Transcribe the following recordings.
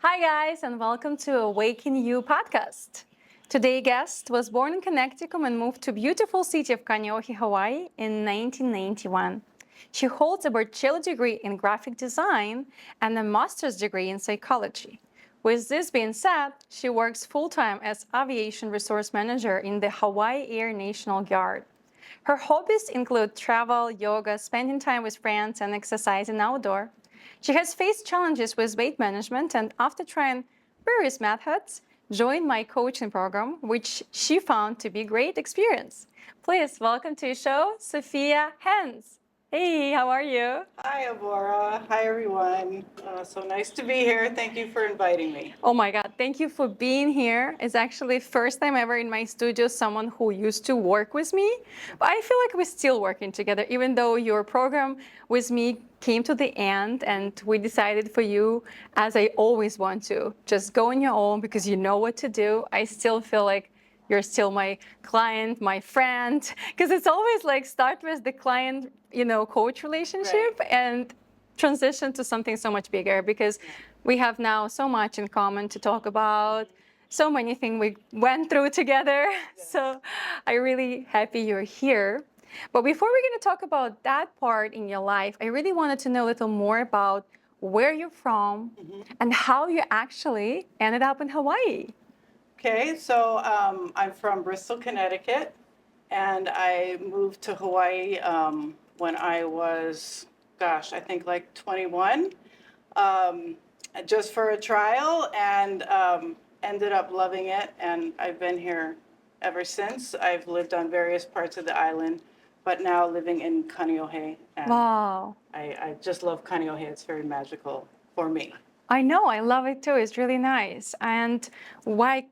Hi, guys, and welcome to Awaken Podcast. Today's guest was born in Connecticut and moved to beautiful city of Kaneohe, Hawaii in 1991. She holds a bachelor's degree in graphic design and a master's degree in psychology. With this being said, she works full-time as aviation resource manager in the Hawaii Air National Guard. Her hobbies include travel, yoga, spending time with friends, and exercising outdoor. She has faced challenges with weight management and after trying various methods, joined my coaching program, which she found to be a great experience. Please welcome to the show, Sophia Hens. Hey, how are you? Hi, Avrora. Hi, everyone. So nice to be here. Thank you for inviting me. Oh my God, thank you for being here. It's actually first time ever in my studio, someone who used to work with me. But I feel like we're still working together, even though your program with me came to the end and we decided for you, as I always want to, just go on your own because you know what to do. I still feel like you're still my client, my friend, because it's always like start with the client, coach relationship and transition to something so much bigger because we have now so much in common to talk about, so many things we went through together. So I'm really happy you're here. But before we're going to talk about that part in your life, I really wanted to know a little more about where you're from and how you actually ended up in Hawaii. Okay, so I'm from Bristol, Connecticut, and I moved to Hawaii when I was, I think like 21, just for a trial, and ended up loving it. And I've been here ever since. I've lived on various parts of the island, but now living in Kaneohe. And Wow. I just love Kaneohe. It's very magical for me. I know, I love it too. It's really nice. And why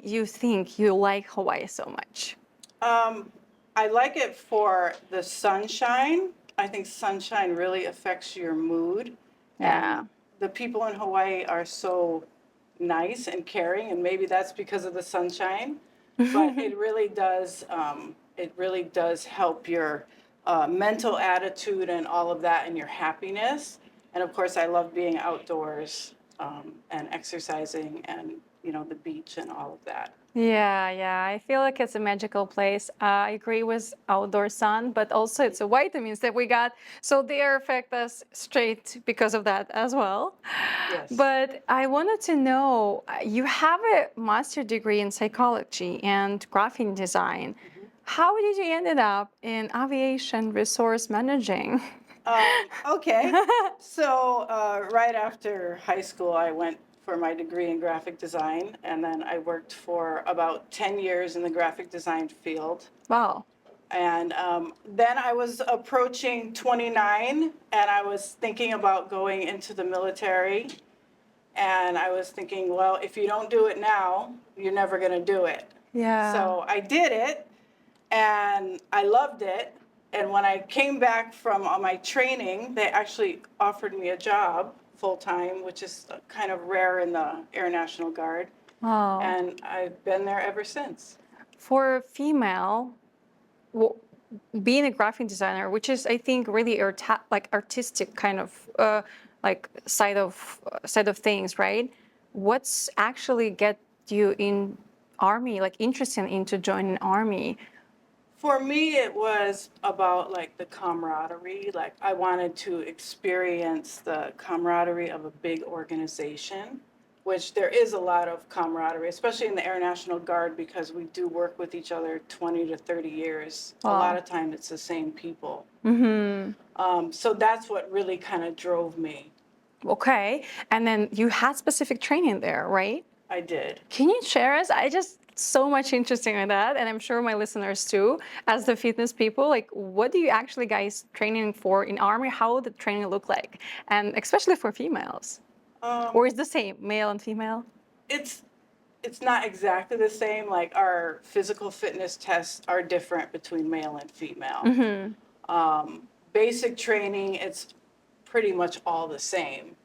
you think you like Hawaii so much? I like it for the sunshine. I think sunshine really affects your mood. Yeah. And the people in Hawaii are so nice and caring, and maybe that's because of the sunshine. But it really does. It really does help your mental attitude and all of that, and your happiness. And of course, I love being outdoors and exercising, and the beach and all of that. Yeah. I feel like it's a magical place. I agree with outdoor sun, but also it's the vitamins that we got. So they affect us straight because of that as well. Yes. But I wanted to know, you have a master degree in psychology and graphic design. How did you ended up in aviation resource managing? Okay. So right after high school, I went for my degree in graphic design, and then I worked for about 10 years in the graphic design field. Wow. And then I was approaching 29, and I was thinking about going into the military. And I was thinking, well, if you don't do it now, you're never going to do it. Yeah. So I did it, and I loved it. And when I came back from my training, they actually offered me a job full-time, which is kind of rare in the Air National Guard. Wow. And I've been there ever since. For a female, being a graphic designer, which is I think really artistic kind of side of things, right? What's actually get you in army, like interested into joining army? For me, it was about like the camaraderie. Like I wanted to experience the camaraderie of a big organization, which there is a lot of camaraderie, especially in the Air National Guard, because we do work with each other 20 to 30 years. Wow. A lot of time it's the same people. Mm-hmm. So that's what really kind of drove me. Okay. And then you had specific training there, right? I did. Can you share us? I just so much interesting in that, and I'm sure my listeners too, as the fitness people, like what do you actually guys training for in army? How would the training look like? And especially for females. Or is the same, male and female? It's not exactly the same. Like our physical fitness tests are different between male and female. Mm-hmm. Basic training, it's pretty much all the same,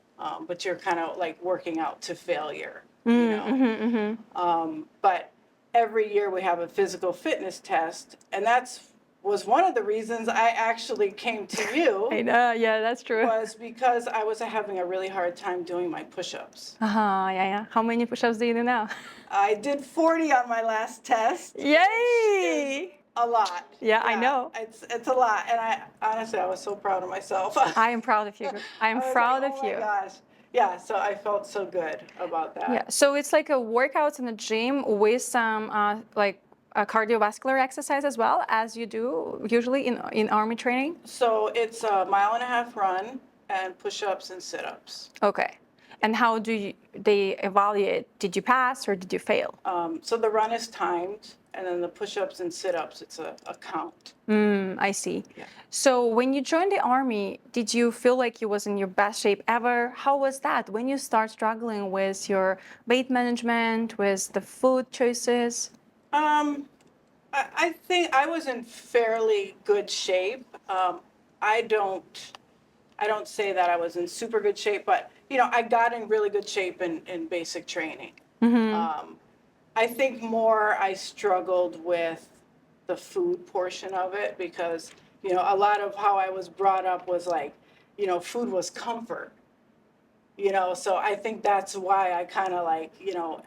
but you're kind of like working out to failure, you know. Mm-hmm. But every year we have a physical fitness test, and that's was one of the reasons I actually came to you. I know, yeah, that's true. Was because I was having a really hard time doing my push-ups. Uh-huh, yeah, yeah. How many push-ups do you do now? I did 40 on my last test. Which is Yay! a lot. Yeah, I know. It's a lot, and I honestly I was so proud of myself. I am proud of you. I am was proud like, of oh you. my gosh. Yeah, so I felt so good about that. Yeah, so it's like a workout in the gym with some cardiovascular exercise as well as you do usually in army training. So it's a 1.5 mile run and push-ups and sit-ups. Okay. And how they evaluate? Did you pass or did you fail? So the run is timed, and then the push-ups and sit-ups, it's a count. I see. Yeah. So when you joined the army, did you feel like you was in your best shape ever? How was that when you start struggling with your weight management, with the food choices? I think I was in fairly good shape. I don't say that I was in super good shape, but I got in really good shape in basic training. I think more I struggled with the food portion of it because a lot of how I was brought up was like, food was comfort. So I think that's why I kind of like,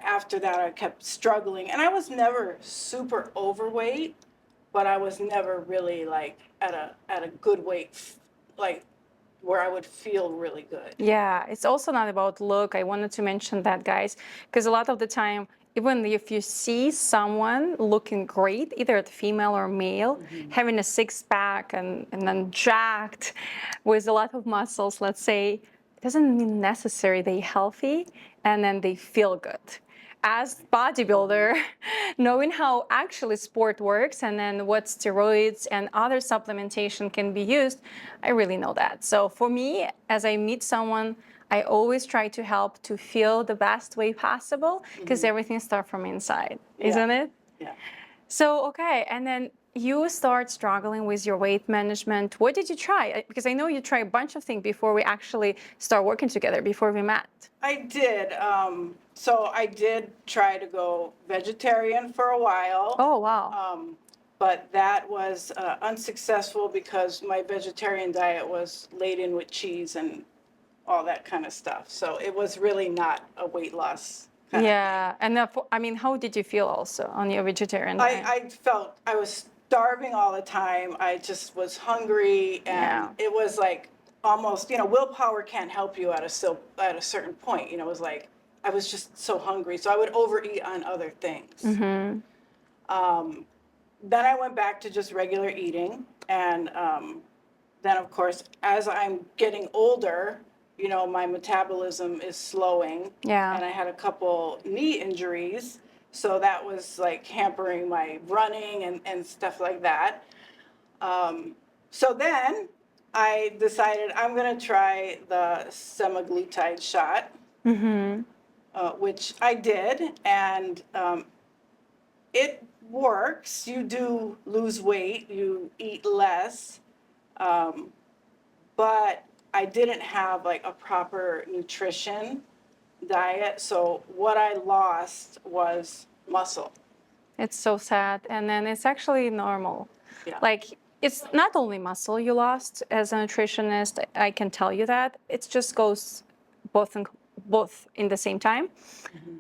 after that I kept struggling. And I was never super overweight, but I was never really like at a good weight, like where I would feel really good. Yeah, it's also not about look. I wanted to mention that, guys, because a lot of the time, even if you see someone looking great, either a female or male, having a six pack and then jacked with a lot of muscles, let's say, it doesn't mean necessary they healthy and then they feel good. As bodybuilder, knowing how actually sport works and then what steroids and other supplementation can be used, I really know that. So for me, as I meet someone, I always try to help to feel the best way possible because everything starts from inside, isn't it? Yeah. So, okay, and then you start struggling with your weight management. What did you try? Because I know you tried a bunch of things before we actually start working together, before we met. I did. So I did try to go vegetarian for a while. Oh, wow. But that was unsuccessful because my vegetarian diet was laden with cheese and all that kind of stuff. So it was really not a weight loss kind of Yeah, and I mean, how did you feel also on your vegetarian diet? I felt I was starving all the time. I just was hungry, and it was like almost, willpower can't help you at a certain point. It was like I was just so hungry, so I would overeat on other things. Then I went back to just regular eating, and then of course, as I'm getting older, my metabolism is slowing, and I had a couple knee injuries. So that was like hampering my running and stuff like that. So then I decided I'm going to try the semaglutide shot, which I did. And it works. You do lose weight, you eat less. But I didn't have like a proper nutrition diet, so what I lost was muscle. It's so sad, and then it's actually normal. Yeah. Like, it's not only muscle you lost as a nutritionist, I can tell you that. It just goes both in the same time,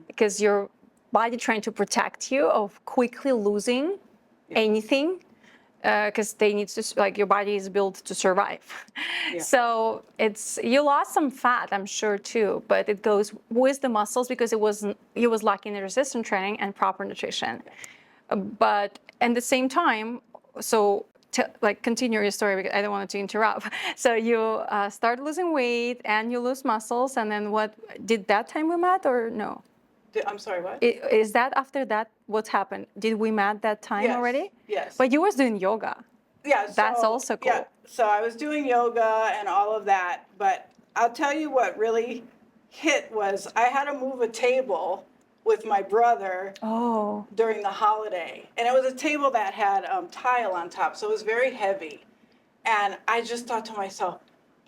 because your body trying to protect you of quickly losing anything, because they need to, like, your body is built to survive. So you lost some fat, I'm sure too, but it goes with the muscles because it was lacking the resistance training and proper nutrition. But at the same time, so continue your story because I don't want to interrupt. So you start losing weight and you lose muscles, and then what did that time we met or no? I'm sorry, what? Is that after that what happened? Did we met that time already? Yes. But you was doing yoga. Yeah. That's also cool. Yeah. So I was doing yoga and all of that, but I'll tell you what really hit was I had to move a table with my brother during the holiday. And it was a table that had tile on top, so it was very heavy. And I just thought to myself,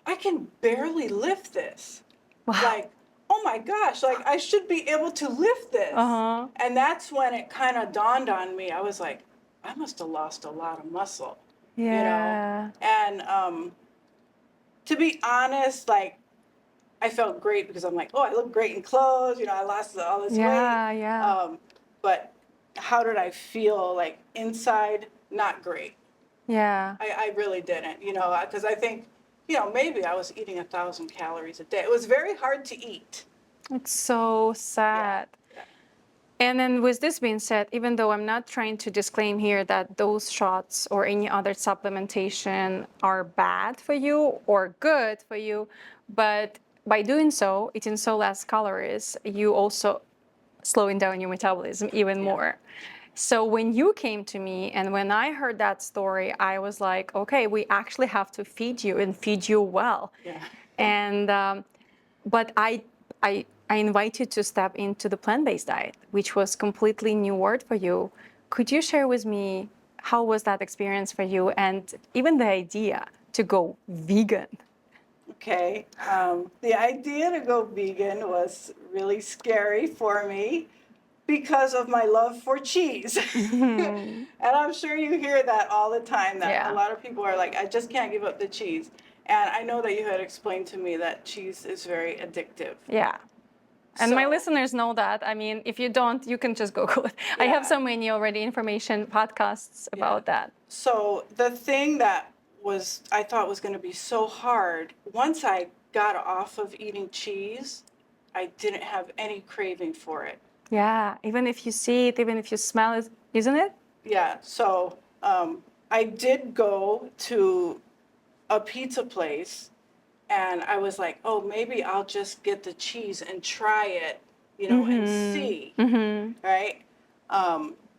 I can barely lift this. Wow. Like, oh my gosh, like I should be able to lift this. And that's when it kind of dawned on me. I was like, I must have lost a lot of muscle. you know? Yeah. And to be honest, like, I felt great because I'm like, oh, I look great in clothes. You know, I lost all this weight. Yeah, yeah. But how did I feel like inside? Not great. Yeah. I really didn't, you know, because I think, you know, maybe I was eating 1,000 calories a day. It was very hard to eat. It's so Yeah. sad. Yeah. And then with this being said, even though I'm not trying to disclaim here that those shots or any other supplementation are bad for you or good for you, but by doing so, eating so less calories, you also slowing down your metabolism even more. So when you came to me and when I heard that story, I was like, okay, we actually have to feed you and feed you well. Yeah. And but I invite you to step into the plant-based diet, which was completely new word for you. Could you share with me how was that experience for you and even the idea to go vegan? Okay. The idea to go vegan was really scary for me because of my love for cheese. And I'm sure you hear that all the time, that a Yeah. lot of people are like, I just can't give up the cheese. And I know that you had explained to me that cheese is very addictive. Yeah. And my So- listeners know that. I mean, if you don't, you can just Google it. I have Yeah. so many already information podcasts about that. So the thing that I thought was going to be so hard, once I got off of eating cheese, I didn't have any craving for it. Yeah, even if you see it, even if you smell it, isn't it? Yeah, so I did go to a pizza place and I was like, oh, maybe I'll just get the cheese and try it, you know, and see, right?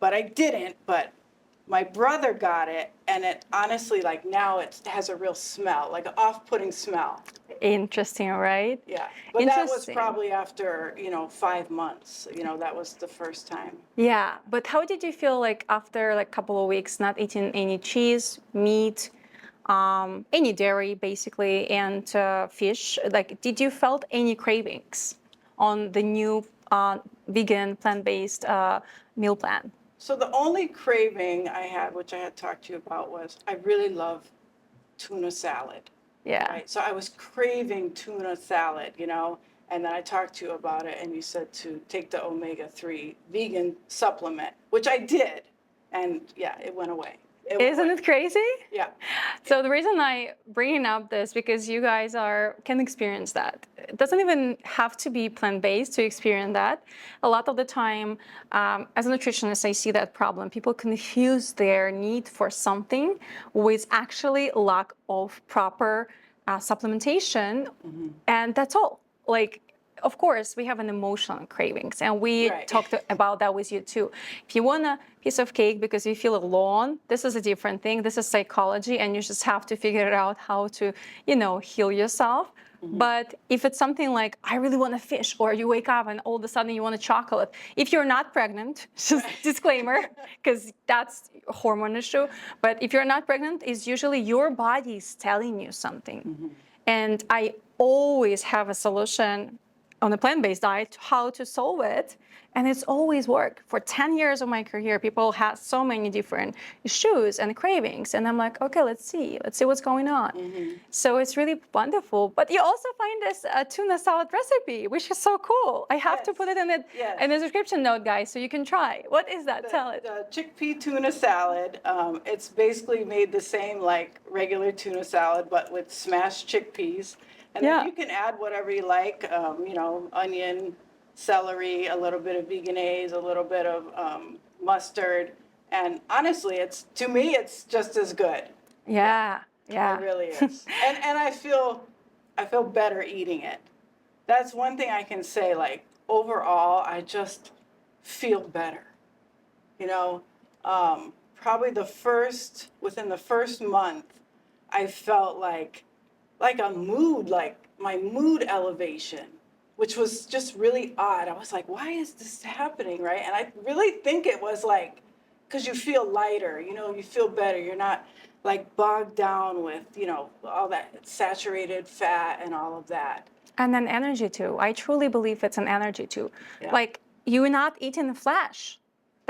But I didn't, but my brother got it, and it honestly, like now it has a real smell, like an off-putting smell. Interesting, right? Yeah, but that was Interesting. probably after, you know, 5 months. You know, that was the first time. Yeah, but how did you feel like after like a couple of weeks not eating any cheese, meat, any dairy basically, and fish? Like, did you felt any cravings on the new vegan plant-based meal plan? So the only craving I had, which I had talked to you about, was I really love tuna salad. Yeah. Right. So I was craving tuna salad, you know, and then I talked to you about it, and you said to take the omega-3 vegan supplement, which I did, and yeah, it went away. Isn't it crazy? Yeah. So the reason I bringing up this because you guys can experience that. It doesn't even have to be plant-based to experience that. A lot of the time, as a nutritionist, I see that problem. People confuse their need for something with actually lack of proper supplementation, and that's all. Like, of course, we have an emotional cravings, and we Right. talked about that with you too. If you want a piece of cake because you feel alone, this is a different thing. This is psychology, and you just have to figure out how to, heal yourself. But if it's something like, I really want a fish, or you wake up and all of a sudden you want a chocolate, if you're not pregnant, just disclaimer, because that's a hormone issue. But if you're not pregnant, it's usually your body is telling you something. And I always have a solution on a plant-based diet how to solve it, and it's always worked. For 10 years of my career, people had so many different issues and cravings, and I'm like, okay, let's see what's going on. So it's really wonderful. But you also find this tuna salad recipe, which is so cool. I have to put it in the description note, guys, so you can try. What is that salad? The chickpea tuna salad. It's basically made the same like regular tuna salad, but with smashed chickpeas. And then you can add whatever you like, onion, celery, a little bit of veganese, a little bit of mustard. And honestly, to me, it's just as good. Yeah. It really is. And I feel better eating it. That's one thing I can say, like, overall, I just feel better. You know, probably within the first month, I felt like my mood elevation, which was just really odd. I was like, why is this happening, right? And I really think it was like, because you feel lighter, you feel better. You're not like bogged down with, all that saturated fat and all of that. And then energy too. I truly believe it's an energy too. Yeah. Like, you're not eating the flesh.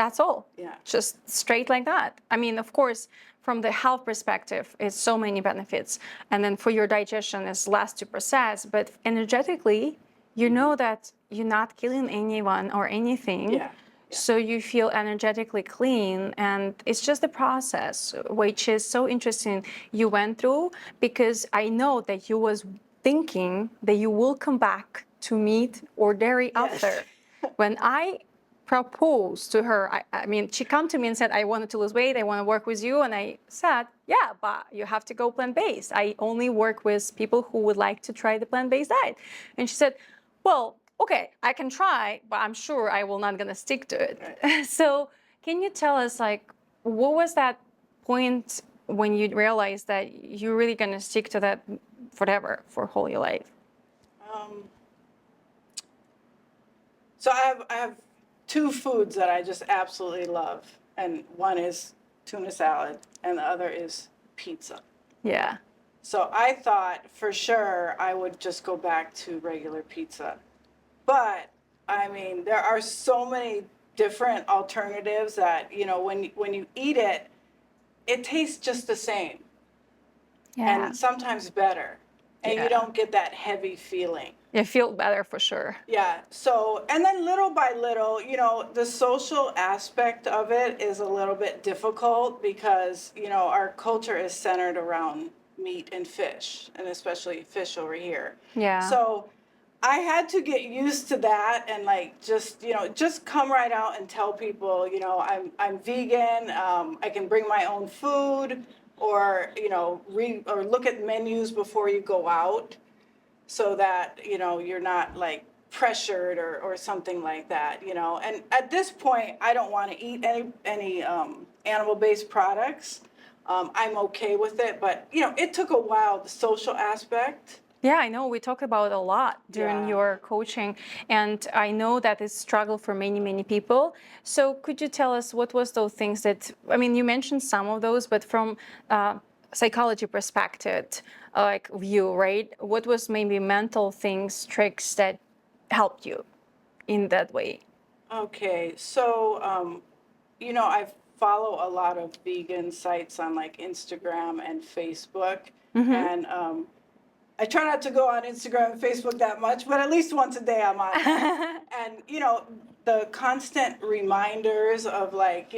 That's all. Yeah. Just straight like that. I mean, of course, from the health perspective, it's so many benefits. And then for your digestion, it's less to process. But energetically, you know that you're not killing anyone or anything. Yeah. So you feel energetically clean. And it's just the process, which is so interesting you went through, because I know that you was thinking that you will come back to meet or dairy Yes. after. When I proposed to her, I mean, she come to me and said, I wanted to lose weight, I want to work with you. And I said, yeah, but you have to go plant-based. I only work with people who would like to try the plant-based diet. And she said, well, okay, I can try, but I'm sure I will not gonna stick to it. Right. So can you tell us, like, what was that point when you realized that you're really gonna stick to that forever, for whole your life? So I have two foods that I just absolutely love, and one is tuna salad, and the other is pizza. Yeah. So I thought for sure I would just go back to regular pizza. But I mean, there are so many different alternatives that, when you eat it, it tastes just the same. Yeah. And sometimes better. And Yeah. you don't get that heavy feeling. You feel better for sure. Yeah. So, and then little by little, the social aspect of it is a little bit difficult because, our culture is centered around meat and fish, and especially fish over here. Yeah. So I had to get used to that and just come right out and tell people, I'm vegan. I can bring my own food, or, read or look at menus before you go out, so that, you're not like pressured or something like that, And at this point, I don't want to eat any animal-based products. I'm okay with it, but, it took a while, the social aspect. Yeah, I know we talk about it a lot during Yeah. your coaching, and I know that it's struggle for many, many people. So could you tell us what was those things that, I mean, you mentioned some of those, but from psychology perspective, like view, right? What was maybe mental things, tricks that helped you in that way? Okay, so, I follow a lot of vegan sites on like Instagram and Facebook, and I try not to go on Instagram and Facebook that much, but at least once a day I'm on there. And, the constant reminders of like,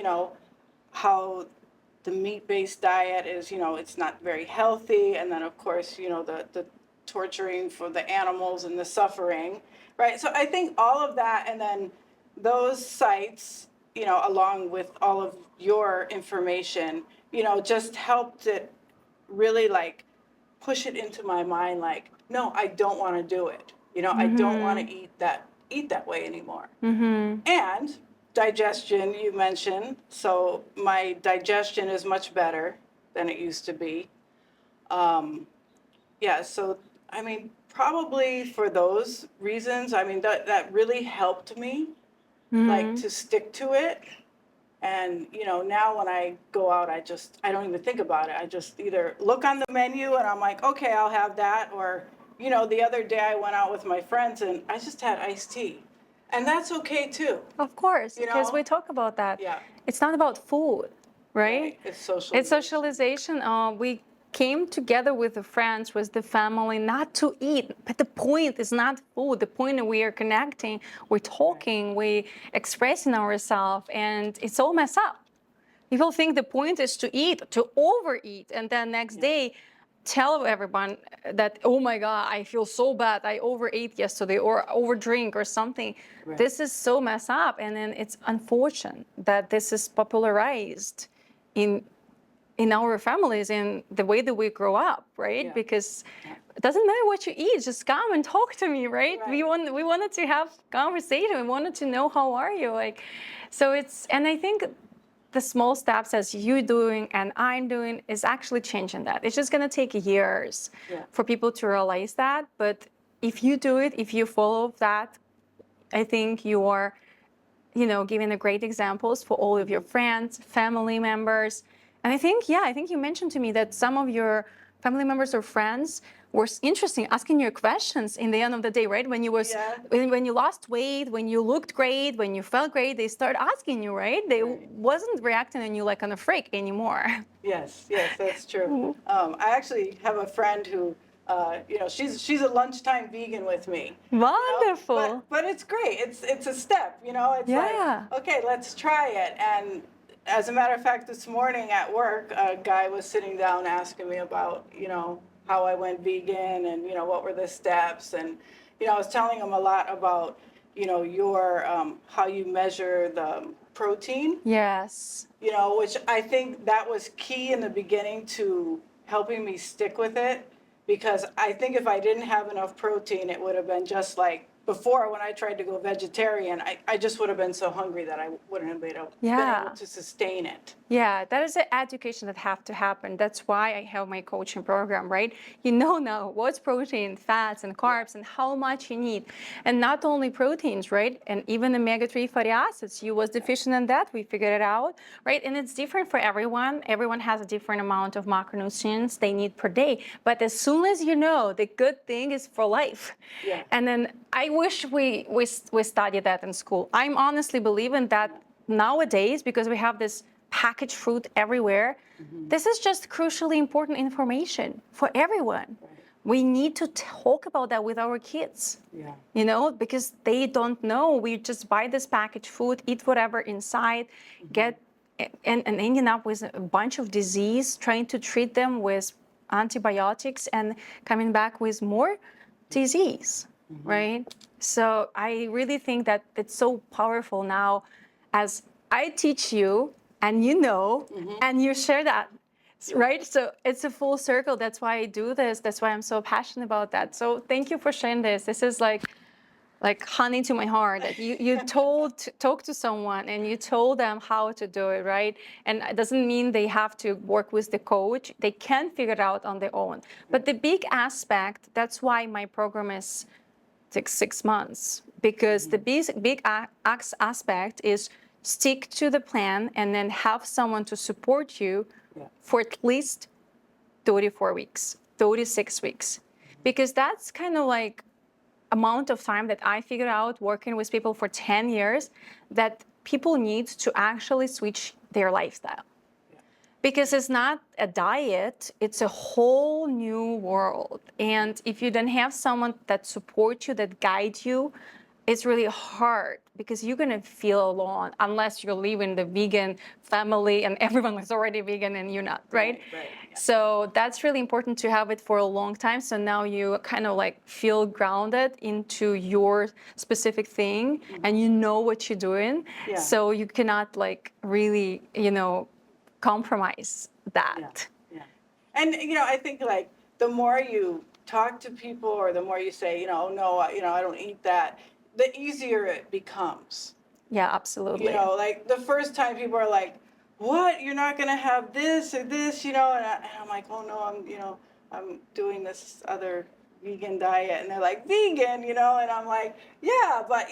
how the meat-based diet is, it's not very healthy. And then of course, the torturing for the animals and the suffering, right? So I think all of that, and then those sites, along with all of your information, just helped it really like push it into my mind, like, no, I don't want to do it. I don't want to eat that way anymore. And digestion, you mentioned. So my digestion is much better than it used to be. Yeah, so I mean, probably for those reasons, I mean, that really helped me, like, to stick to it. And, now when I go out, I don't even think about it. I just either look on the menu and I'm like, okay, I'll have that. Or, the other day I went out with my friends and I just had iced tea. And that's okay too. Of course, You because know? we talk about that. Yeah. It's not about food, right? It's socialization. It's socialization. We came together with the friends, with the family, not to eat. But the point is not food. The point is we are connecting, we're talking, we expressing ourselves, and it's all messed up. People think the point is to eat, to overeat, and then next day tell everyone that, oh my God, I feel so bad. I overate yesterday or overdrink or something. Right. This is so messed up. And then it's unfortunate that this is popularized in our families, in the way that we grow up, right? Yeah. Because it doesn't matter what you eat, just come and talk to me, right? Right. We wanted to have conversation. We wanted to know how are you, like, so it's, and I think the small steps as you doing and I'm doing is actually changing that. It's just gonna take years for people to realize that, but if you do it, if you follow that, I think you are, giving the great examples for all of your friends, family members. And I think you mentioned to me that some of your family members or friends were interesting, asking you questions in the end of the day, right? When you was Yeah. when you lost weight, when you looked great, when you felt great, they start asking you, right? They Right. wasn't reacting on you like on a freak anymore. Yes, yes, that's true. I actually have a friend who, she's a lunchtime vegan with me. Wonderful. But it's great. It's a step. It's Yeah. like, okay, let's try it. And as a matter of fact, this morning at work, a guy was sitting down asking me about how I went vegan and what were the steps, and I was telling him a lot about your how you measure the protein, Yes. which I think that was key in the beginning to helping me stick with it, because I think if I didn't have enough protein, it would have been just like before when I tried to go vegetarian, I just would have been so hungry that I wouldn't have been able to sustain it. Yeah, that is an education that have to happen. That's why I have my coaching program, right? You know now what's protein, fats, and carbs, and how much you need. And not only proteins, right? And even omega-3 fatty acids. You was deficient in that. We figured it out, right? And it's different for everyone. Everyone has a different amount of macronutrients they need per day. But as soon as you know, the good thing is for life. Yeah. And then I wish we studied that in school. I'm honestly believing that nowadays, because we have this packaged food everywhere, this is just crucially important information for everyone. Right. We need to talk about that with our kids. Yeah. Because they don't know. We just buy this packaged food, eat whatever inside, get and ending up with a bunch of disease, trying to treat them with antibiotics and coming back with more disease, right? So I really think that it's so powerful now as I teach you and and you share that, right? So it's a full circle. That's why I do this. That's why I'm so passionate about that. So thank you for sharing this. This is like honey to my heart that you talk to someone and you told them how to do it, right? And it doesn't mean they have to work with the coach. They can figure it out on their own. But the big aspect, that's why my program is 6 months, because the big aspect is stick to the plan and then have someone to support you for at least 34 weeks, 36 weeks. Because that's kind of like amount of time that I figured out working with people for 10 years that people need to actually switch their lifestyle. Because it's not a diet, it's a whole new world. And if you don't have someone that supports you, that guides you, it's really hard because you're gonna feel alone unless you're living the vegan family and everyone is already vegan and you're not, right? Right. Yeah. So that's really important to have it for a long time. So now you kind of like feel grounded into your specific thing and you know what you're doing. Yeah. So you cannot like really, compromise that. Yeah. And I think like the more you talk to people or the more you say, no, I don't eat that, the easier it becomes. Yeah, absolutely. Like the first time people are like, what? You're not going to have this or this, and I'm like, oh no, I'm doing this other vegan diet. And they're like, vegan, and I'm like, yeah, but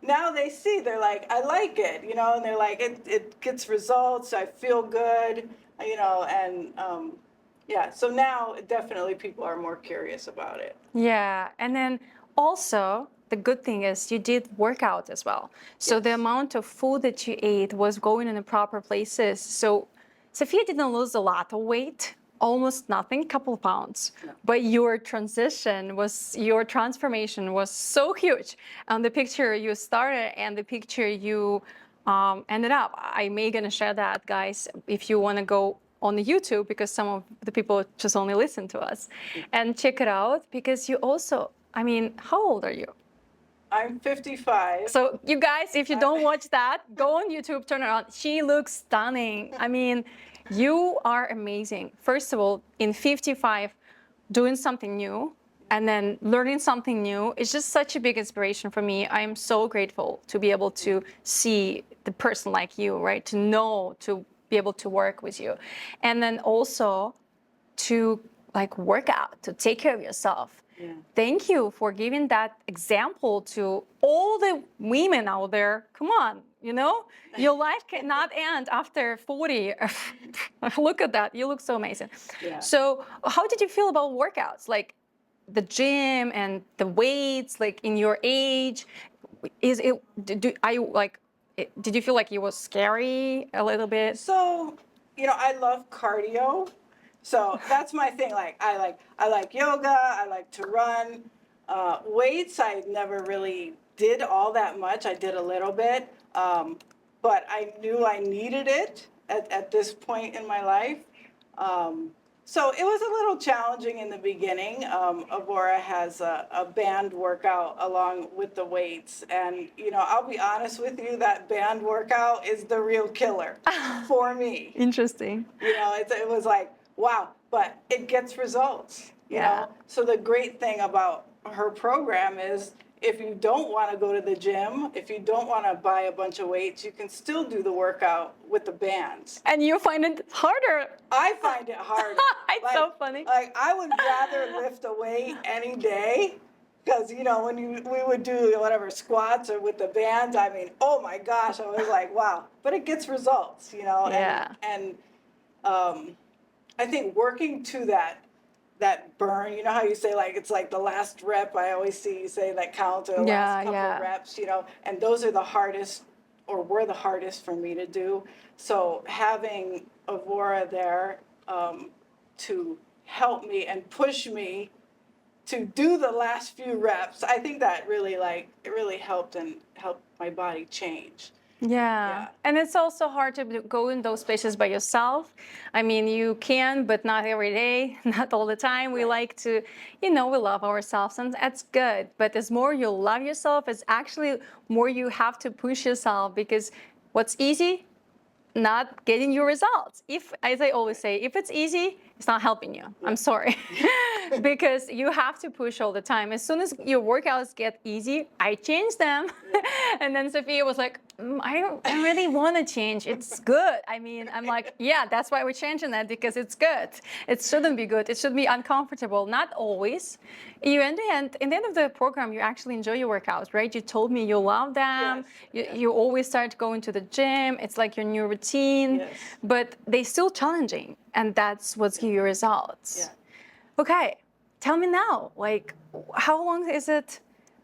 now they see, they're like, I like it, and they're like, it gets results. I feel good, and yeah. So now definitely people are more curious about it. Yeah. And then also, the good thing is you did work out as well. So Yes. the amount of food that you ate was going in the proper places. So Sophia didn't lose a lot of weight, almost nothing, couple of pounds. No. But your transformation was so huge. On the picture you started and the picture you ended up, I may gonna share that, guys, if you wanna go on the YouTube, because some of the people just only listen to us, and check it out, because you also, how old are you? I'm 55. So you guys, if you don't watch that, go on YouTube, turn it on. She looks stunning. You are amazing. First of all, in 55, doing something new and then learning something new is just such a big inspiration for me. I am so grateful to be able to see the person like you, right? To be able to work with you. And then also to work out, to take care of yourself. Yeah. Thank you for giving that example to all the women out there. Come on, your life cannot end after 40. Look at that. You look so amazing. Yeah. So, how did you feel about workouts? Like the gym and the weights, like in your age? Is it, are you like, did you feel like it was scary a little bit? So, I love cardio. So that's my thing. Like I like yoga. I like to run. Weights, I never really did all that much. I did a little bit, but I knew I needed it at this point in my life. So it was a little challenging in the beginning. Aurora has a band workout along with the weights. And, I'll be honest with you, that band workout is the real killer for me. Interesting. It was like, wow, but it gets results, Yeah. So the great thing about her program is if you don't want to go to the gym, if you don't want to buy a bunch of weights, you can still do the workout with the bands. And you find it harder. I find it harder. It's so funny. Like I would rather lift a weight any day because when we would do whatever squats or with the bands, I mean, oh my gosh, I was like, wow. But it gets results, Yeah. And I think working to that burn, how you say like it's like the last rep. I always see you say that count or the last couple reps, and those are the hardest or were the hardest for me to do. So having Avrora there to help me and push me to do the last few reps, I think that really it really helped my body change. Yeah. And it's also hard to go in those spaces by yourself. I mean, you can, but not every day, not all the time. We like to, we love ourselves, and that's good. But as more you love yourself, it's actually more you have to push yourself, because what's easy, not getting your results. If, as I always say, if it's easy, it's not helping you. I'm sorry. Because you have to push all the time. As soon as your workouts get easy, I change them. And then Sophia was like, I don't really want to change. It's good. I mean, I'm like, yeah, that's why we're changing that, because it's good. It shouldn't be good. It should be uncomfortable. Not always. In the end of the program, you actually enjoy your workouts, right? You told me you love them. Yes. You always start going to the gym. It's like your new routine. Yes. But they're still challenging, and that's what's give you results. Yeah. Okay, tell me now, like, how long is it?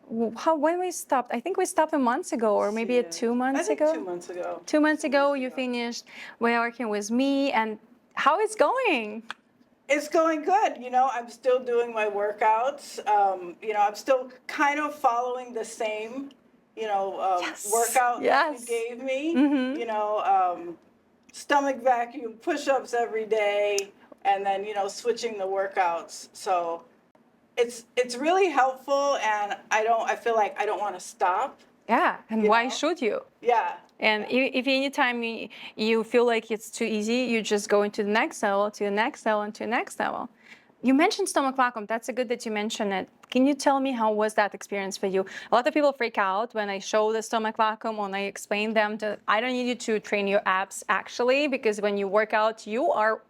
When we stopped? I think we stopped a month ago, or maybe 2 months ago. 2 months ago. 2 months ago, you finished working with me, and how it's going? It's going good. I'm still doing my workouts. I'm still kind of following the same, workout that you gave me. Mm-hmm. Stomach vacuum, push-ups every day, and then switching the workouts. So it's really helpful, and I feel like I don't want to stop. Yeah, and why should you? Yeah. And if anytime you feel like it's too easy, you just go into the next level, to the next level, and to the next level. You mentioned stomach vacuum. That's good that you mentioned it. Can you tell me how was that experience for you? A lot of people freak out when I show the stomach vacuum, when I explain them that I don't need you to train your abs, actually, because when you work out, you are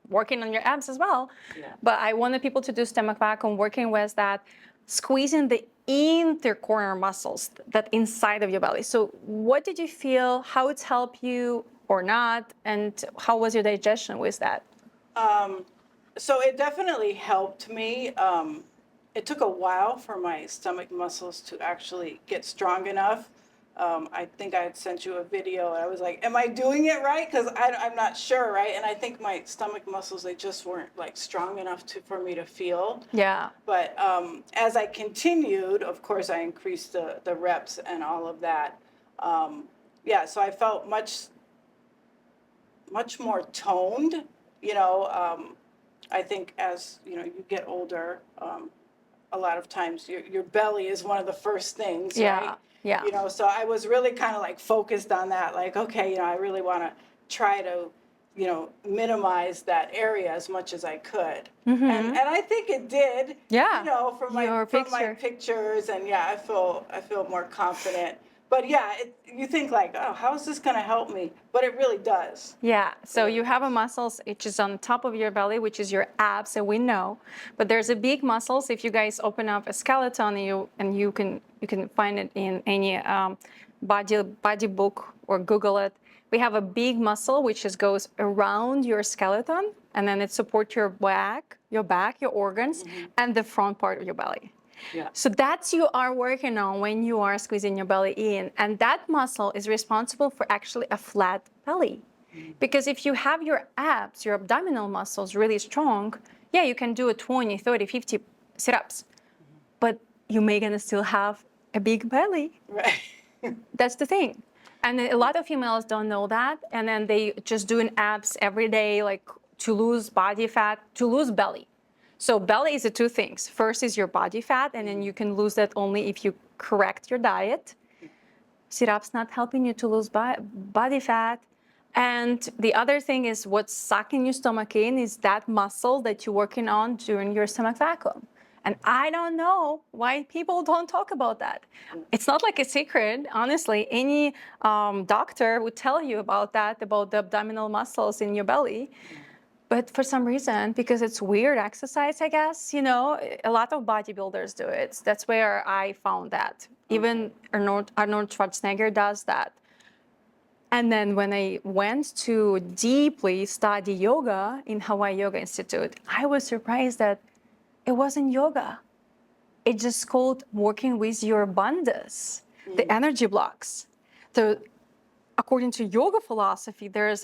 working on your abs as well. Yeah. But I wanted people to do stomach vacuum, working with that, squeezing the intercorner muscles, that inside of your belly. So what did you feel? How it's helped you or not? And how was your digestion with that? So it definitely helped me. It took a while for my stomach muscles to actually get strong enough. I think I had sent you a video. I was like, am I doing it right? Because I'm not sure, right? And I think my stomach muscles, they just weren't like strong enough for me to feel. Yeah. But as I continued, of course, I increased the reps and all of that. So I felt much more toned, I think as you get older, a lot of times your belly is one of the first things, right? Yeah. So I was really kind of like focused on that, like, okay, I really want to try to, minimize that area as much as I could. Mm-hmm. And I think it did. Yeah. From my pictures, and I feel more confident. But yeah, you think like, oh, how is this going to help me? But it really does. Yeah, so you have a muscles which is on top of your belly, which is your abs, and we know. But there's a big muscles. If you guys open up a skeleton, you can find it in any body book or Google it. We have a big muscle which just goes around your skeleton, and then it supports your back, your organs, and the front part of your belly. Yeah. So that's you are working on when you are squeezing your belly in. And that muscle is responsible for actually a flat belly. Because if you have your abs, your abdominal muscles really strong, yeah, you can do a 20, 30, 50 sit-ups. But you may gonna still have a big belly. Right. That's the thing. And a lot of females don't know that. And then they just doing abs every day, like to lose body fat, to lose belly. So belly is the two things. First is your body fat, and then you can lose that only if you correct your diet. Sit-ups not helping you to lose body fat. And the other thing is what's sucking your stomach in is that muscle that you're working on during your stomach vacuum. And I don't know why people don't talk about that. It's not like a secret, honestly. Any doctor would tell you about that, about the abdominal muscles in your belly. But for some reason, because it's weird exercise, I guess, a lot of bodybuilders do it. That's where I found that. Even Arnold Schwarzenegger does that. And then when I went to deeply study yoga in Hawaii Yoga Institute, I was surprised that it wasn't yoga. It's just called working with your bandhas, the energy blocks. So according to yoga philosophy, there's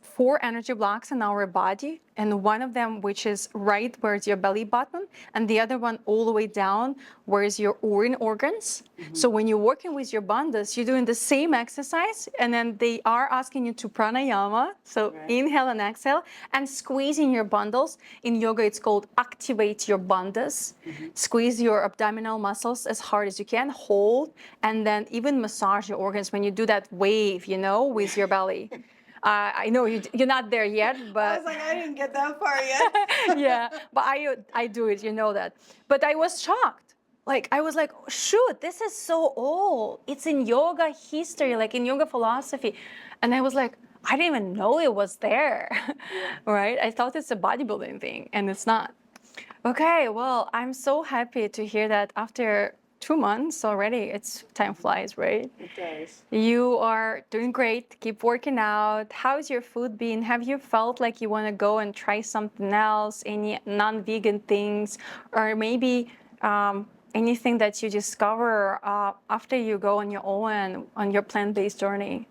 4 energy blocks in our body, and one of them which is right where is your belly button, and the other one all the way down where is your organs. So when you're working with your bandhas, you're doing the same exercise, and then they are asking you to pranayama, so inhale and exhale, and squeezing your bundles. In yoga, it's called activate your bandhas. Squeeze your abdominal muscles as hard as you can, hold, and then even massage your organs when you do that wave, with your belly. I know you're not there yet, but I was like, I didn't get that far yet. yeah, but I do it, that. But I was shocked. Like I was like, shoot, this is so old. It's in yoga history, like in yoga philosophy, and I was like, I didn't even know it was there, right? I thought it's a bodybuilding thing, and it's not. Okay, well, I'm so happy to hear that after 2 months already, time flies, right? It does. You are doing great. Keep working out. How's your food been? Have you felt like you want to go and try something else, any non-vegan things, or maybe anything that you discover after you go on your own, on your plant-based journey?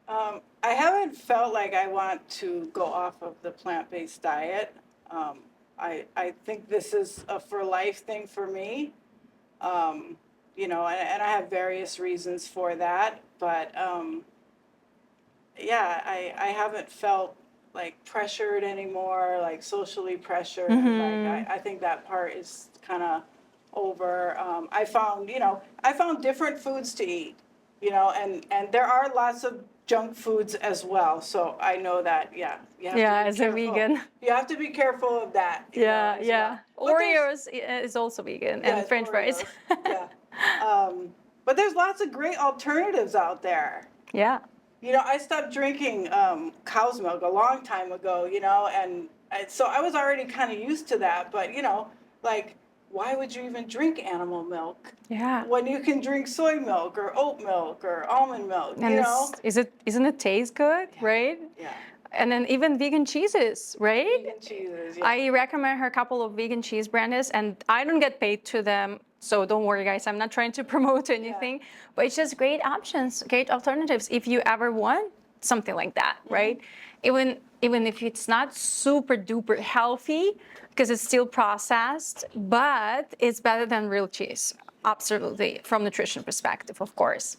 I haven't felt like I want to go off of the plant-based diet. I think this is a for life thing for me. And I have various reasons for that, but I haven't felt like pressured anymore, like socially pressured. Like I think that part is kind of over. I found different foods to eat, and there are lots of junk foods as well. So I know that, you have to be as a careful. vegan. You have to be careful of that. Yeah. Well. Oreos is also vegan, and French fries. Yeah. But there's lots of great alternatives out there. Yeah. I stopped drinking cow's milk a long time ago, and so I was already kind of used to that. But, like, why would you even drink animal milk? Yeah. When you can drink soy milk or oat milk or almond milk, And isn't it taste good, right? Yeah. And then even vegan cheeses, right? Vegan cheeses, yeah. I recommend her a couple of vegan cheese brands, and I don't get paid to them, so don't worry, guys. I'm not trying to promote anything, but it's just great options, great alternatives if you ever want something like that, right? Even if it's not super duper healthy, because it's still processed, but it's better than real cheese. Absolutely, from nutrition perspective, of course.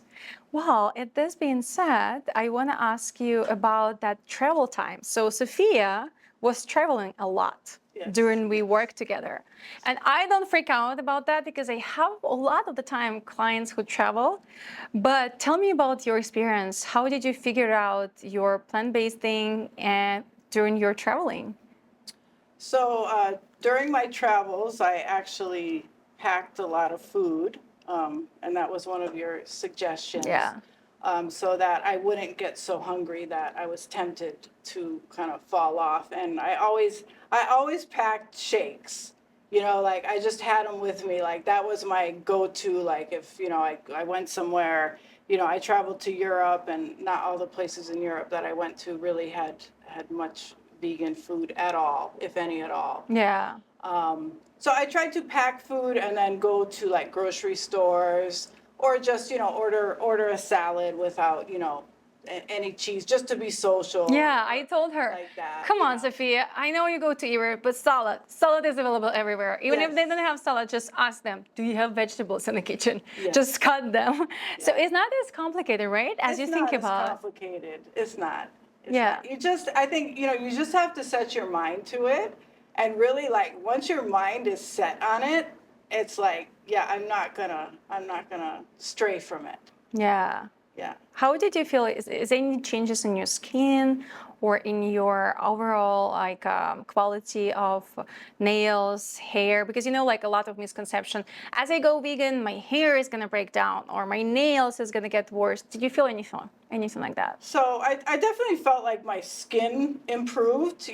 Well, this being said, I want to ask you about that travel time. So Sophia was traveling a lot during we work together. And I don't freak out about that because I have a lot of the time clients who travel. But tell me about your experience. How did you figure out your plant-based thing during your traveling? So during my travels, I actually packed a lot of food. and that was one of your suggestions. Yeah. So that I wouldn't get so hungry that I was tempted to kind of fall off. And I always packed shakes. Like I just had them with me. Like that was my go-to. Like if I went somewhere. I traveled to Europe, and not all the places in Europe that I went to really had much vegan food at all, if any at all. Yeah. So I tried to pack food and then go to like grocery stores, or just order a salad without any cheese, just to be social. Yeah, I told her, Like that, come on, Sophia, I know you go to Europe, but salad is available everywhere. Even if they Yes. don't have salad, just ask them, do you have vegetables in the kitchen? Yes. Just cut them. So it's not as complicated, right? As you think It's about. not as complicated. It's not. Yeah. I think you just have to set your mind to it, and really, like, once your mind is set on it, it's like, yeah, I'm not gonna stray from it. Yeah. Yeah. How did you feel? Is any changes in your skin or in your overall quality of nails, hair? Because like a lot of misconception. As I go vegan, my hair is gonna break down or my nails is gonna get worse. Did you feel anything like that? So I definitely felt like my skin improved.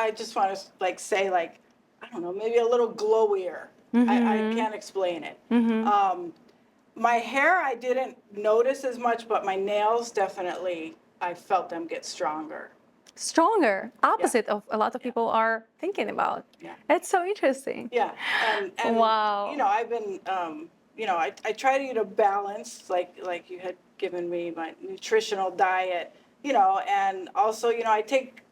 I just want to like say, like, I don't know, maybe a little glowier. I can't explain it. My hair I didn't notice as much, but my nails definitely, I felt them get stronger. Stronger, opposite of a lot of people are thinking about. Yeah. It's so interesting. Yeah, and Wow. I've been I try to eat a balance, like you had given me my nutritional diet, and also I take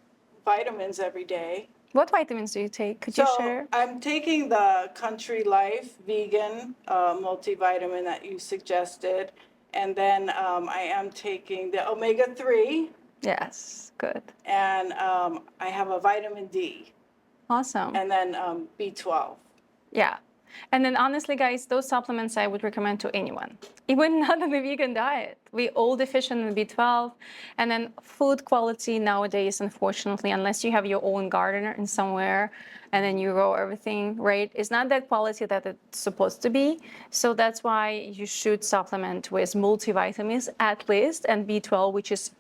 vitamins every day. What vitamins do you take? Could you So share? I'm taking the Country Life vegan multivitamin that you suggested, and then I am taking the omega-3, Yes, good. and I have a vitamin D, Awesome. and then B12. Yeah. And then honestly, guys, those supplements I would recommend to anyone, even not on the vegan diet. We all deficient in B12. And then food quality nowadays, unfortunately, unless you have your own garden in somewhere and then you grow everything, right? It's not that quality that it's supposed to be. So that's why you should supplement with multivitamins at least, and B12, which is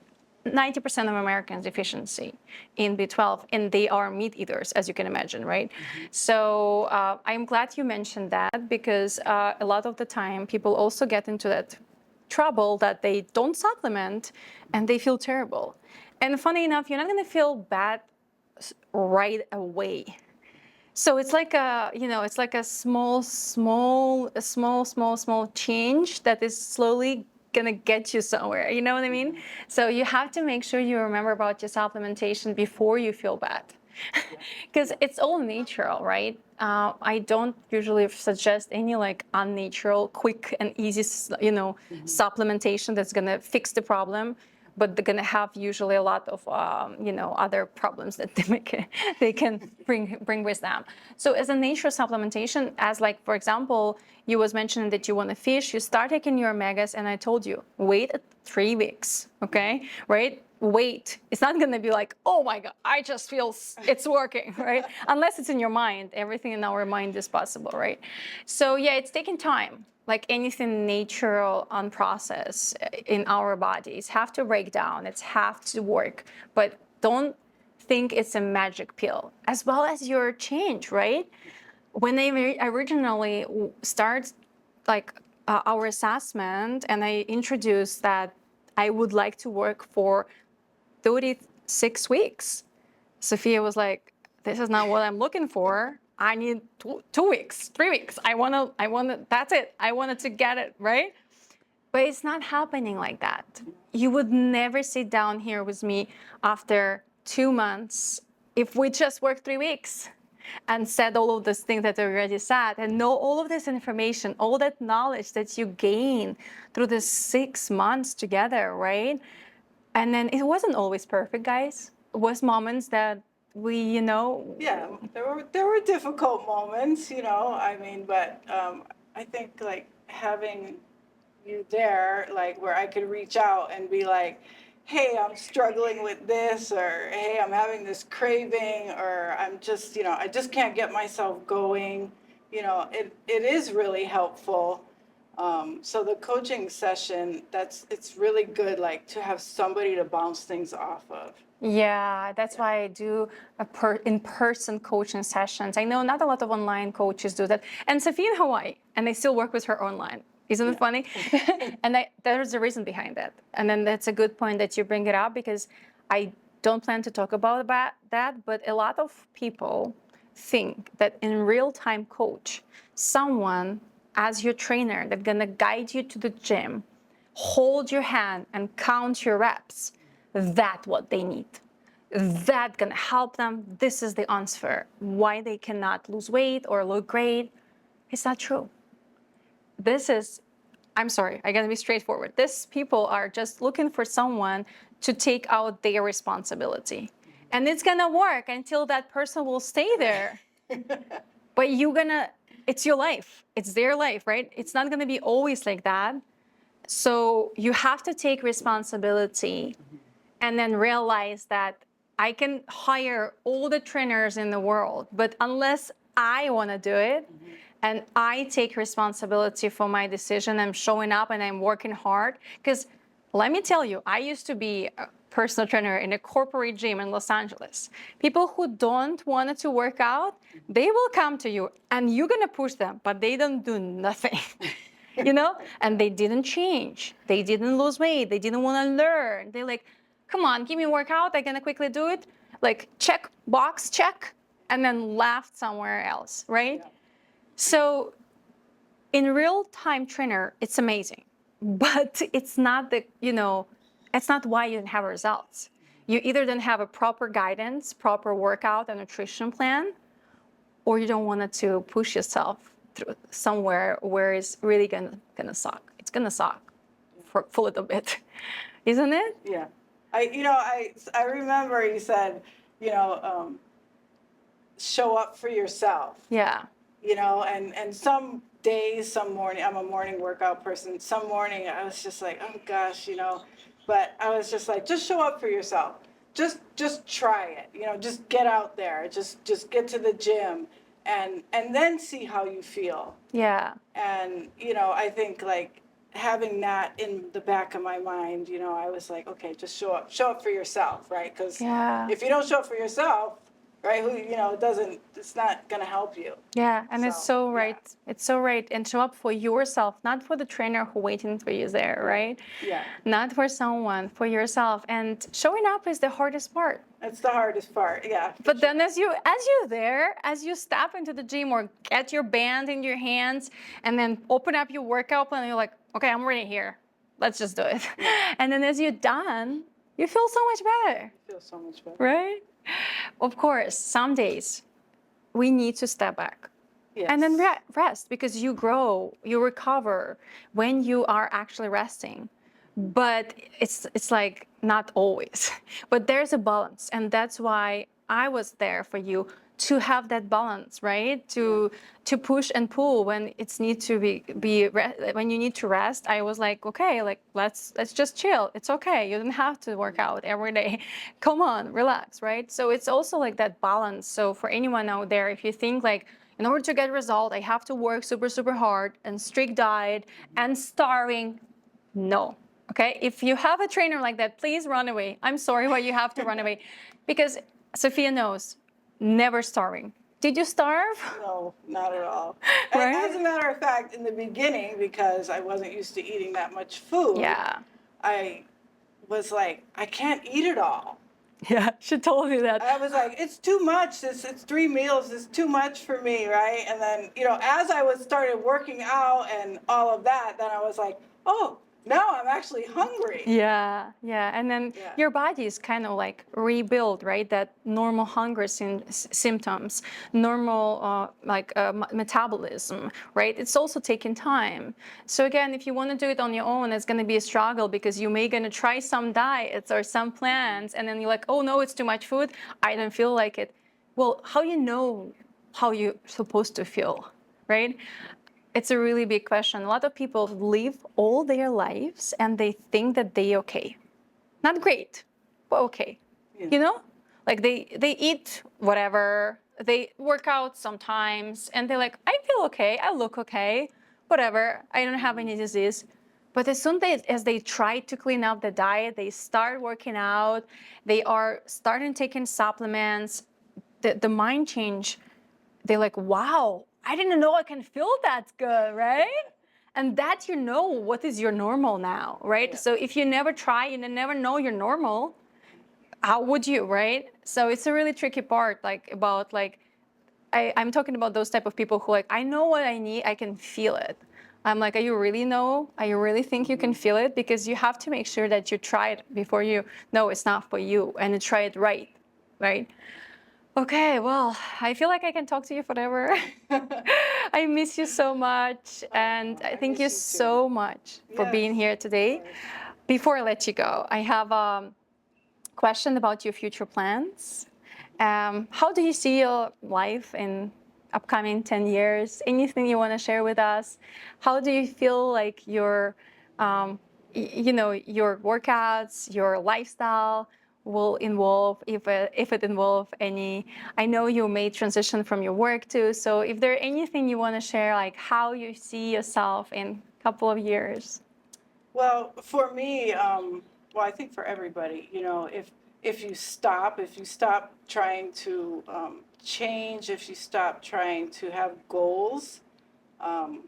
90% of Americans deficiency in B12, and they are meat eaters, as you can imagine, right? So I'm glad you mentioned that, because a lot of the time people also get into that trouble that they don't supplement and they feel terrible. And funny enough, you're not going to feel bad right away. So it's like a small change that is slowly gonna get you somewhere. You know what I mean? So you have to make sure you remember about your supplementation before you feel bad, because it's all natural, right? I don't usually suggest any like unnatural, quick and easy, supplementation that's gonna fix the problem. But they're gonna have usually a lot of other problems that they can bring with them. So as a natural supplementation, as like for example, you was mentioning that you want a fish, you start taking your omegas, and I told you wait 3 weeks, okay, right? Wait. It's not gonna be like, oh my God, I just feel it's working, right? Unless it's in your mind. Everything in our mind is possible, right? So yeah, it's taking time. Like anything natural, unprocessed in our bodies, have to break down. It's have to work, but don't think it's a magic pill. As well as your change, right? When they originally start like our assessment, and I introduced that I would like to work for 36 weeks, Sophia was like, "This is not what I'm looking for. I need 2 weeks, 3 weeks. I wanna. That's it. I wanted to get it right." But it's not happening like that. You would never sit down here with me after 2 months if we just worked 3 weeks and said all of those things that I already said, and know all of this information, all that knowledge that you gain through the 6 months together, right? And then it wasn't always perfect, guys. It was moments that we, Yeah, there were difficult moments, I mean, but I think like having you there, like where I could reach out and be like, hey, I'm struggling with this, or hey, I'm having this craving, or I'm just, I just can't get myself going. It is really helpful. So the coaching session, it's really good, like to have somebody to bounce things off of. Yeah, that's why I do in-person coaching sessions. I know not a lot of online coaches do that. And Sophia in Hawaii, and I still work with her online. Isn't it funny? And there's a reason behind that. And then that's a good point that you bring it up, because I don't plan to talk about that, but a lot of people think that in real-time coach, someone as your trainer that's gonna guide you to the gym, hold your hand and count your reps, that's what they need. That can help them. This is the answer why they cannot lose weight or look great. It's not true. This is, I'm sorry, I gotta be straightforward. These people are just looking for someone to take out their responsibility. And it's gonna work until that person will stay there. But it's your life. It's their life, right? It's not gonna be always like that. So you have to take responsibility and then realize that I can hire all the trainers in the world, but unless I want to do it and I take responsibility for my decision, I'm showing up and I'm working hard. Because let me tell you, I used to be a personal trainer in a corporate gym in Los Angeles. People who don't want to work out, they will come to you and you're going to push them, but they don't do nothing. And they didn't change. They didn't lose weight. They didn't want to learn. They're like, come on, give me a workout. I'm going to quickly do it. Like, check, box, check, and then left somewhere else, right? Yeah. So in real-time trainer, it's amazing. But it's not it's not why you don't have results. You either don't have a proper guidance, proper workout and nutrition plan, or you don't want to push yourself through somewhere where it's really gonna suck. It's gonna suck for a little bit, isn't it? Yeah. I remember you said, show up for yourself. Yeah. And some days, some morning, I'm a morning workout person. Some morning I was just like, oh gosh, but I was just like, just show up for yourself. Just try it. Just get out there. Just get to the gym and then see how you feel. Yeah. And I think like having that in the back of my mind, I was like, okay, just show up for yourself, right? Because if you don't show up for yourself, right, it's not going to help you. Yeah, and it's so right. Yeah. It's so right. And show up for yourself, not for the trainer who waiting for you there, right? Yeah. Not for someone, for yourself. And showing up is the hardest part. That's the hardest part, yeah. But then as you're there, as you step into the gym or get your band in your hands and then open up your workout plan, and you're like, okay, I'm ready here. Let's just do it. Yeah. And then as you're done, you feel so much better. You feel so much better. Right? Of course, some days we need to step back. Yes. And then rest, because you grow, you recover when you are actually resting. But it's like not always. But there's a balance, and that's why I was there for you, to have that balance, right? To push and pull when it's need to when you need to rest. I was like, okay, like let's just chill. It's okay. You don't have to work out every day. Come on, relax, right? So it's also like that balance. So for anyone out there, if you think like, in order to get result, I have to work super, super hard and strict diet and starving, no. Okay, if you have a trainer like that, please run away. I'm sorry why you have to run away. Because Sophia knows, never starving. Did you starve? No, not at all. Right? As a matter of fact, in the beginning, because I wasn't used to eating that much food, yeah, I was like, I can't eat it all. Yeah, she told me that. I was like, it's too much. It's 3 meals. It's too much for me, right? And then, as I started working out and all of that, then I was like, oh, now I'm actually hungry. Yeah. And then your body is kind of like rebuild, right? That normal hunger symptoms, normal metabolism, right? It's also taking time. So again, if you want to do it on your own, it's going to be a struggle, because you may going to try some diets or some plans, and then you're like, oh no, it's too much food. I don't feel like it. Well, how you know how you're supposed to feel, right? It's a really big question. A lot of people live all their lives and they think that they're okay. Not great, but okay. Yeah. Like they eat whatever, they work out sometimes, and they're like, I feel okay, I look okay. whatever, I don't have any disease. But as soon as they try to clean up the diet, they start working out, they are starting taking supplements, the mind change, they're like, wow, I didn't know I can feel that good, right? And that what is your normal now, right? Yeah. So if you never try, you never know you're normal, how would you, right? So it's a really tricky part, I'm talking about those type of people who I know what I need, I can feel it. I'm like, are you really know? Are you really think you can feel it? Because you have to make sure that you try it before you know it's not for you, and you try it right, right? Okay, well, I feel like I can talk to you forever. I miss you so much, and I thank miss you you too. so much for being Yes, here of today. course. Before I let you go, I have a question about your future plans. How do you see your life in upcoming 10 years? Anything you want to share with us? How do you feel like um, your workouts, your lifestyle will involve, if it involve any? I know you may transition from your work too. So if there anything you want to share, like how you see yourself in a couple of years? Well, for me, well, I think for everybody, if you stop trying to change, if you stop trying to have goals, um,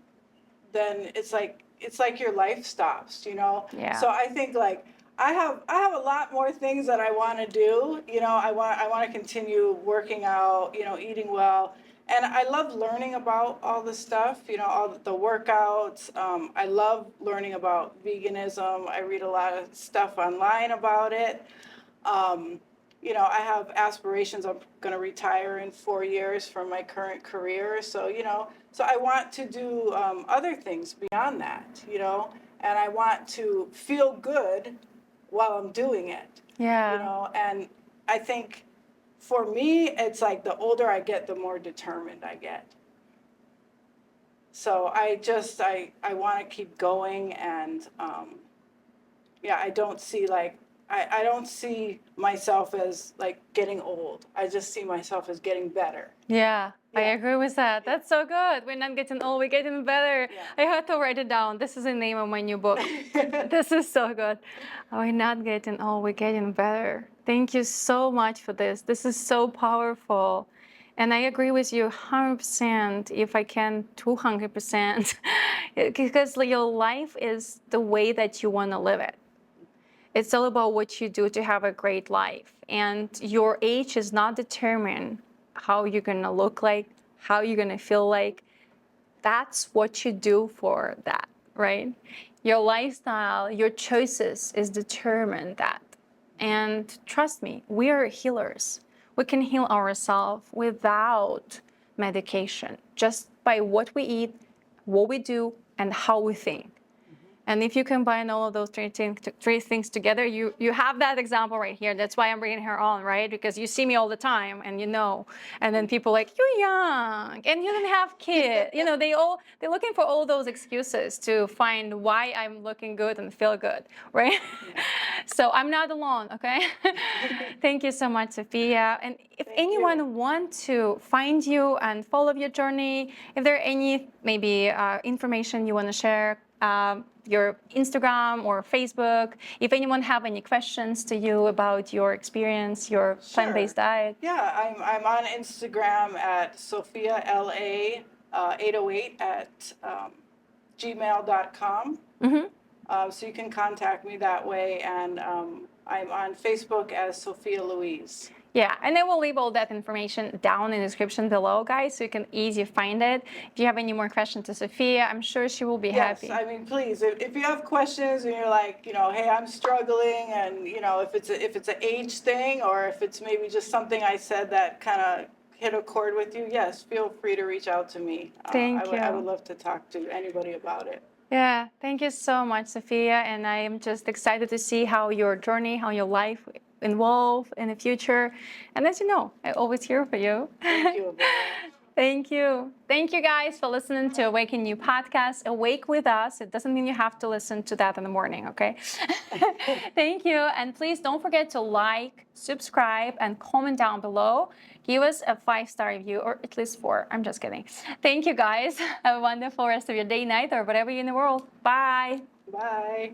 then it's like your life stops. Yeah. So I think like I have a lot more things that I want to do. I want to continue working out, eating well. And I love learning about all the stuff, all the workouts. I love learning about veganism. I read a lot of stuff online about it. Um, I have aspirations. I'm going to retire in 4 years from my current career. So I want to do other things beyond that, and I want to feel good while I'm doing it, Yeah. and I think for me, it's like the older I get, the more determined I get. So I want to keep going, and yeah, I don't see myself as like getting old. I just see myself as getting better. Yeah, I Yeah. agree with that. Yeah. That's so good. We're not getting old, we're getting better. Yeah. I had to write it down. This is the name of my new book. This is so good. We're not getting old, we're getting better. Thank you so much for this. This is so powerful. And I agree with you 100%, if I can 200%, because your life is the way that you want to live it. It's all about what you do to have a great life. And your age is not determined how you're going to look like, how you're going to feel like. That's what you do for that, right? Your lifestyle, your choices is determined that. And trust me, we are healers. We can heal ourselves without medication, just by what we eat, what we do, and how we think. And if you combine all of those three things together, you have that example right here. That's why I'm bringing her on, right? Because you see me all the time, and and then people like, you're young, and you didn't have kids. They're looking for all those excuses to find why I'm looking good and feel good, right? Yeah. So I'm not alone, okay? Thank you so much, Sophia. And if Thank anyone you. want to find you and follow your journey, if there are any maybe information you want to share, your Instagram or Facebook, if anyone have any questions to you about your experience, your plant-based diet. Yeah, I'm on Instagram at Sophia LA 808 at gmail.com. So you can contact me that way, and I'm on Facebook as Sophia Louise. Yeah, and I will leave all that information down in the description below, guys, so you can easily find it. If you have any more questions to Sophia, I'm sure she will be happy. Yes, I mean, please, if you have questions and you're like, hey, I'm struggling, and if it's an age thing, or if it's maybe just something I said that kind of hit a chord with you, yes, feel free to reach out to me. Thank you. I would love to talk to anybody about it. Yeah, thank you so much, Sophia. And I am just excited to see how your journey, how your life evolve in the future. And as you know, I always here for you. Thank you, Avrora. Thank you. Thank you guys for listening to Awaken You podcast. Awake with us. It doesn't mean you have to listen to that in the morning, okay? Thank you. And please don't forget to like, subscribe, and comment down below. Give us a 5-star review, or at least 4. I'm just kidding. Thank you guys. Have a wonderful rest of your day, night, or whatever you're in the world. Bye. Bye.